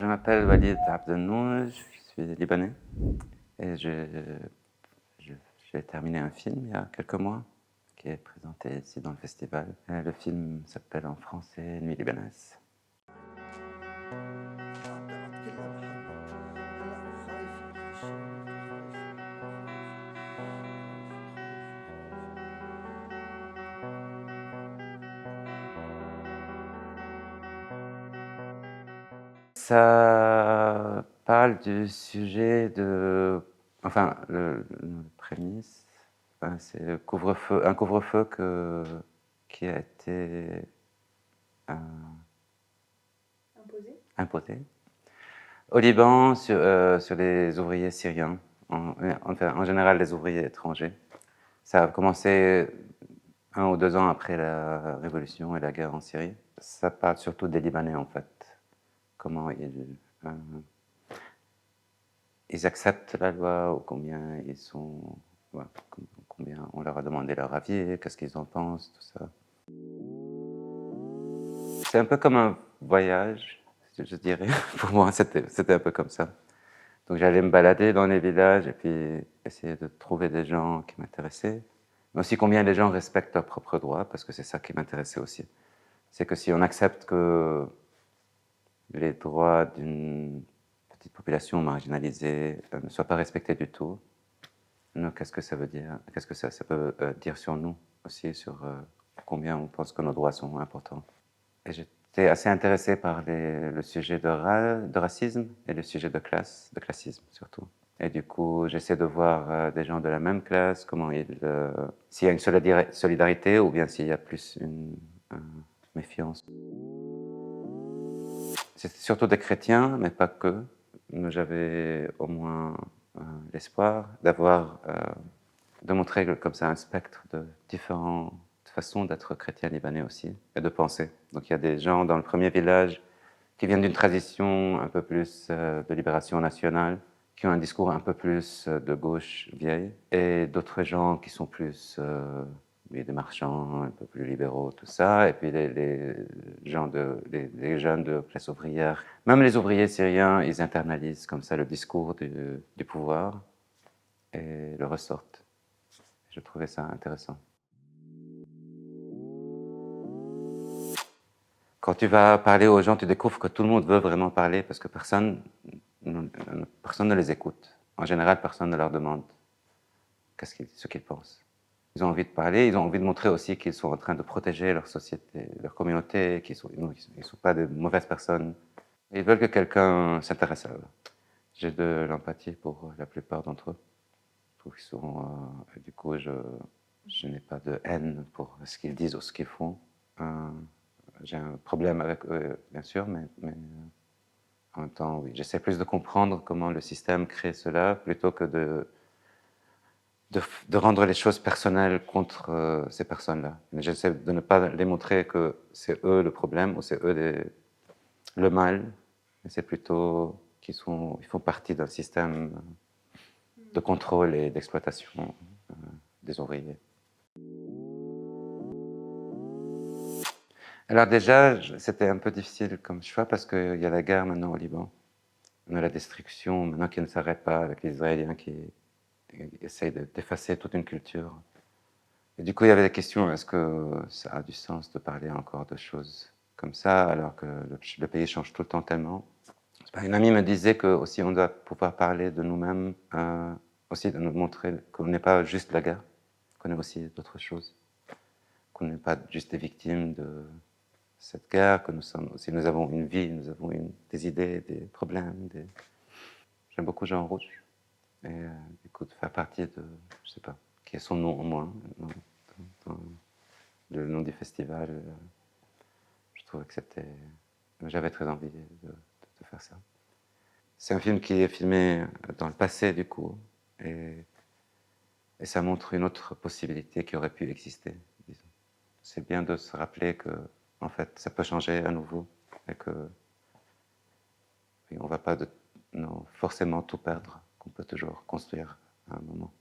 m'appelle Walid Abdelnou, je suis libanais et j'ai terminé un film il y a quelques mois qui est présenté ici dans le festival. Et le film s'appelle en français Nuit libanaise. Ça parle du sujet de... Enfin, le prémisse, c'est un couvre-feu qui a été imposé au Liban sur les ouvriers syriens, en général les ouvriers étrangers. Ça a commencé 1 ou 2 ans après la révolution et la guerre en Syrie. Ça parle surtout des Libanais en fait. Comment ils acceptent la loi ou combien ils sont, ouais, combien on leur a demandé leur avis, qu'est-ce qu'ils en pensent, tout ça. C'est un peu comme un voyage, je dirais. Pour moi, c'était un peu comme ça. Donc j'allais me balader dans les villages et puis essayer de trouver des gens qui m'intéressaient. Mais aussi combien les gens respectent leurs propres droits, parce que c'est ça qui m'intéressait aussi. C'est que si on accepte que les droits d'une petite population marginalisée ne soient pas respectés du tout, qu'est-ce que ça veut dire? Qu'est-ce que ça peut dire sur nous aussi, sur combien on pense que nos droits sont importants? Et j'étais assez intéressé par le sujet de racisme et le sujet de classisme surtout. Et du coup, j'essaie de voir des gens de la même classe, s'il y a une solidarité ou bien s'il y a plus une méfiance. C'était surtout des chrétiens, mais pas que. J'avais au moins l'espoir de montrer comme ça un spectre de différentes façons d'être chrétien libanais aussi, et de penser. Donc il y a des gens dans le premier village qui viennent d'une tradition un peu plus de libération nationale, qui ont un discours un peu plus de gauche vieille, et d'autres gens qui sont plus des marchands un peu plus libéraux, tout ça, et puis les jeunes de classe ouvrière. Même les ouvriers syriens, ils internalisent comme ça le discours du pouvoir et le ressortent. Je trouvais ça intéressant. Quand tu vas parler aux gens, tu découvres que tout le monde veut vraiment parler parce que personne ne les écoute. En général, personne ne leur demande ce qu'ils pensent. Ils ont envie de parler, ils ont envie de montrer aussi qu'ils sont en train de protéger leur société, leur communauté, qu'ils ne sont pas de mauvaises personnes. Ils veulent que quelqu'un s'intéresse à eux. J'ai de l'empathie pour la plupart d'entre eux. Je trouve qu'ils sont... du coup, je n'ai pas de haine pour ce qu'ils disent ou ce qu'ils font. J'ai un problème avec eux, bien sûr, mais en même temps, oui, j'essaie plus de comprendre comment le système crée cela plutôt que de rendre les choses personnelles contre ces personnes-là. Mais j'essaie de ne pas les montrer que c'est eux le problème ou c'est eux le mal, mais c'est plutôt qu'ils font partie d'un système de contrôle et d'exploitation des ouvriers. Alors déjà, c'était un peu difficile comme choix parce qu'il y a la guerre maintenant au Liban. On a la destruction maintenant qui ne s'arrête pas avec les Israéliens qui essayent d'effacer toute une culture. Et du coup, il y avait la question, est-ce que ça a du sens de parler encore de choses comme ça alors que le pays change tout le temps tellement? Une amie me disait que aussi on doit pouvoir parler de nous-mêmes, aussi de nous montrer qu'on n'est pas juste la guerre, qu'on est aussi d'autres choses, qu'on n'est pas juste des victimes de cette guerre, que nous avons une vie, nous avons des idées, des problèmes. J'aime beaucoup Jean Rouge. Et du coup, de faire partie de, je sais pas, qui est son nom au moins, dans le nom du festival, je trouvais que j'avais très envie de faire ça. C'est un film qui est filmé dans le passé, du coup, et ça montre une autre possibilité qui aurait pu exister, disons. C'est bien de se rappeler que, en fait, ça peut changer à nouveau, et que on ne va pas forcément tout perdre, qu'on peut toujours construire à un moment.